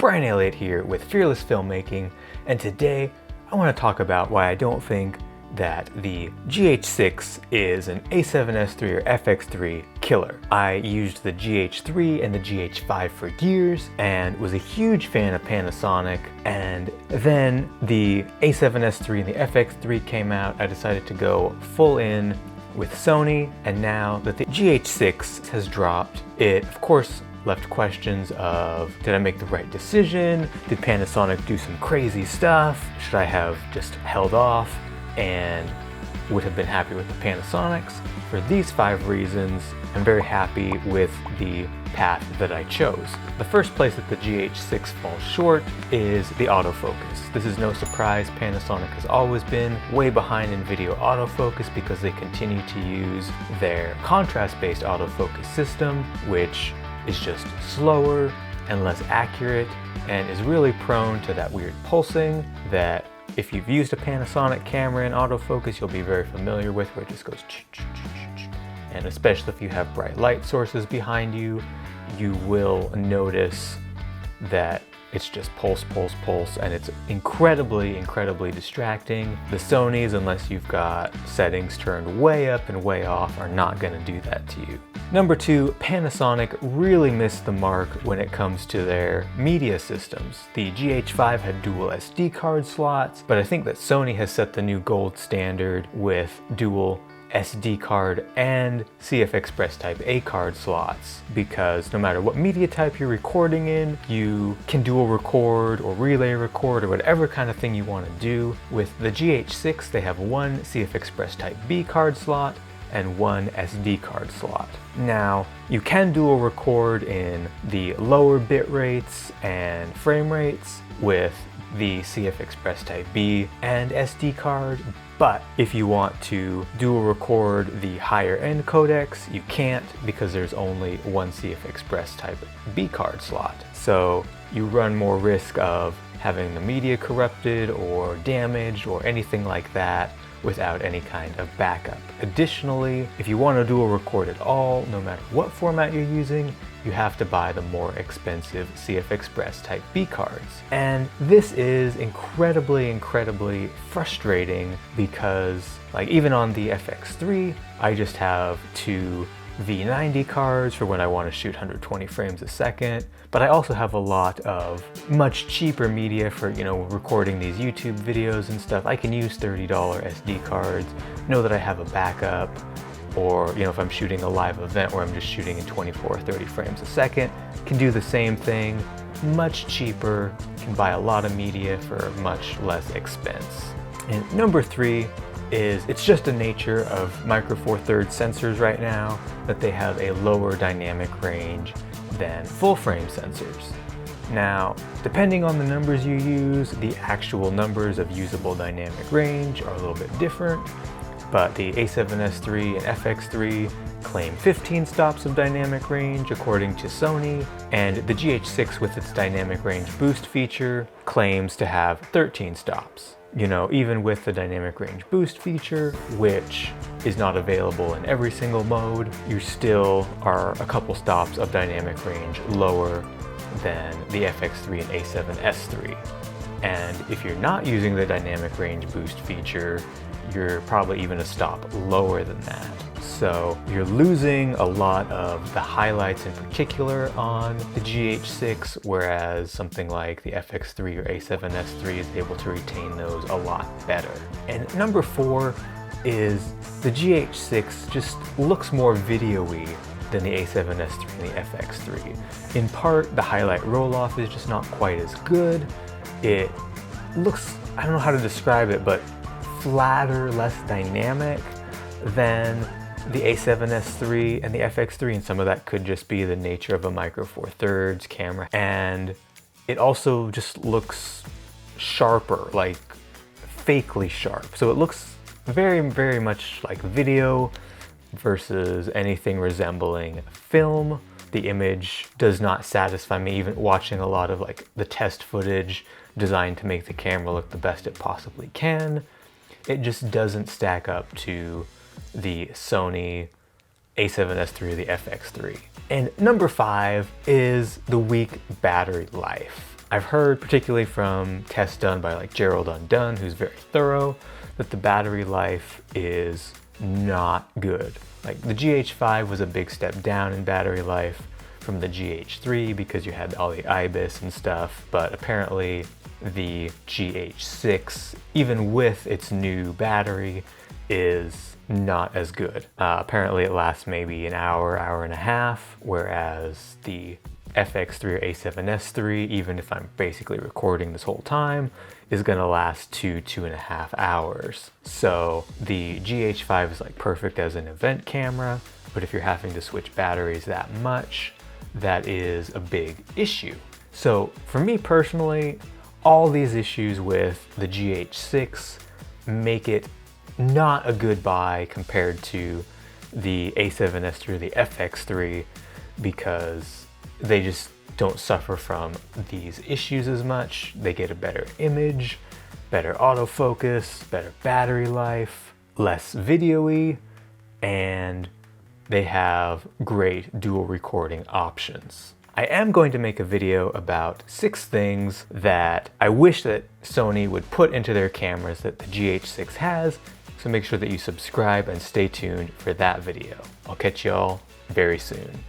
Brian Elliott here with Fearless Filmmaking, and today I want to talk about why I don't think that the GH6 is an A7S3 or FX3 killer. I used the GH3 and the GH5 for years and was a huge fan of Panasonic, and then the A7S3 and the FX3 came out. I decided to go full in with Sony, and now that the GH6 has dropped, it of course left questions of, did I make the right decision? Did Panasonic do some crazy stuff? Should I have just held off and would have been happy with the Panasonics? For these 5 reasons, I'm very happy with the path that I chose. The first place that the GH6 falls short is the autofocus. This is no surprise. Panasonic has always been way behind in video autofocus because they continue to use their contrast-based autofocus system, which is just slower and less accurate and is really prone to that weird pulsing that if you've used a Panasonic camera in autofocus, you'll be very familiar with, where it just goes and especially if you have bright light sources behind you, you will notice that it's just pulse, pulse, pulse, and it's incredibly, incredibly distracting. The Sonys, unless you've got settings turned way up and way off, are not gonna do that to you. Number 2, Panasonic really missed the mark when it comes to their media systems. The GH5 had dual SD card slots, but I think that Sony has set the new gold standard with dual SD card and CF Express Type A card slots, because no matter what media type you're recording in, you can dual record or relay record or whatever kind of thing you want to do. With the GH6, they have one CF Express Type B card slot and one SD card slot. Now, you can dual record in the lower bit rates and frame rates with the CF Express Type B and SD card, but if you want to dual record the higher end codecs, you can't, because there's only one CF Express Type B card slot. So you run more risk of having the media corrupted or damaged or anything like that without any kind of backup. Additionally, if you want to dual record at all, no matter what format you're using, you have to buy the more expensive CF Express Type B cards. And this is incredibly, incredibly frustrating because, like, even on the FX3, I just have 2 V90 cards for when I want to shoot 120 frames a second, but I also have a lot of much cheaper media for, you know, recording these YouTube videos and stuff. I can use $30 SD cards, know that I have a backup, or, you know, if I'm shooting a live event where I'm just shooting in 24 or 30 frames a second, can do the same thing, much cheaper, can buy a lot of media for much less expense. And number 3 is, it's just the nature of Micro Four Thirds sensors right now that they have a lower dynamic range than full frame sensors. Now, depending on the numbers you use, the actual numbers of usable dynamic range are a little bit different, but the A7S3 and FX3 claim 15 stops of dynamic range according to Sony, and the GH6 with its dynamic range boost feature claims to have 13 stops. You know, even with the dynamic range boost feature, which is not available in every single mode, you still are a couple stops of dynamic range lower than the FX3 and A7S3. And if you're not using the dynamic range boost feature, you're probably even a stop lower than that. So you're losing a lot of the highlights in particular on the GH6, whereas something like the FX3 or A7S3 is able to retain those a lot better. And number 4 is the GH6 just looks more video-y than the A7S3 and the FX3. In part, the highlight roll-off is just not quite as good. It looks, I don't know how to describe it, but flatter, less dynamic than the A7S3 and the FX3, and some of that could just be the nature of a Micro Four Thirds camera. And it also just looks sharper, like fakely sharp. So it looks very, very much like video versus anything resembling film. The image does not satisfy me, even watching a lot of like the test footage designed to make the camera look the best it possibly can. It just doesn't stack up to the Sony A7S3 or the FX3. And number 5 is the weak battery life. I've heard, particularly from tests done by like Gerald Undone, who's very thorough, that the battery life is not good. Like the GH5 was a big step down in battery life from the GH3 because you had all the IBIS and stuff, but apparently the GH6, even with its new battery, is not as good. Apparently it lasts maybe an hour, hour and a half, whereas the FX3 or A7S3, even if I'm basically recording this whole time, is gonna last 2.5 hours. So the GH5 is like perfect as an event camera, but if you're having to switch batteries that much, that is a big issue. So for me personally, all these issues with the GH6 make it not a good buy compared to the A7S3 or the FX3 because they just don't suffer from these issues as much. They get a better image, better autofocus, better battery life, less video-y, and they have great dual recording options. I am going to make a video about 6 things that I wish that Sony would put into their cameras that the GH6 has, so make sure that you subscribe and stay tuned for that video. I'll catch y'all very soon.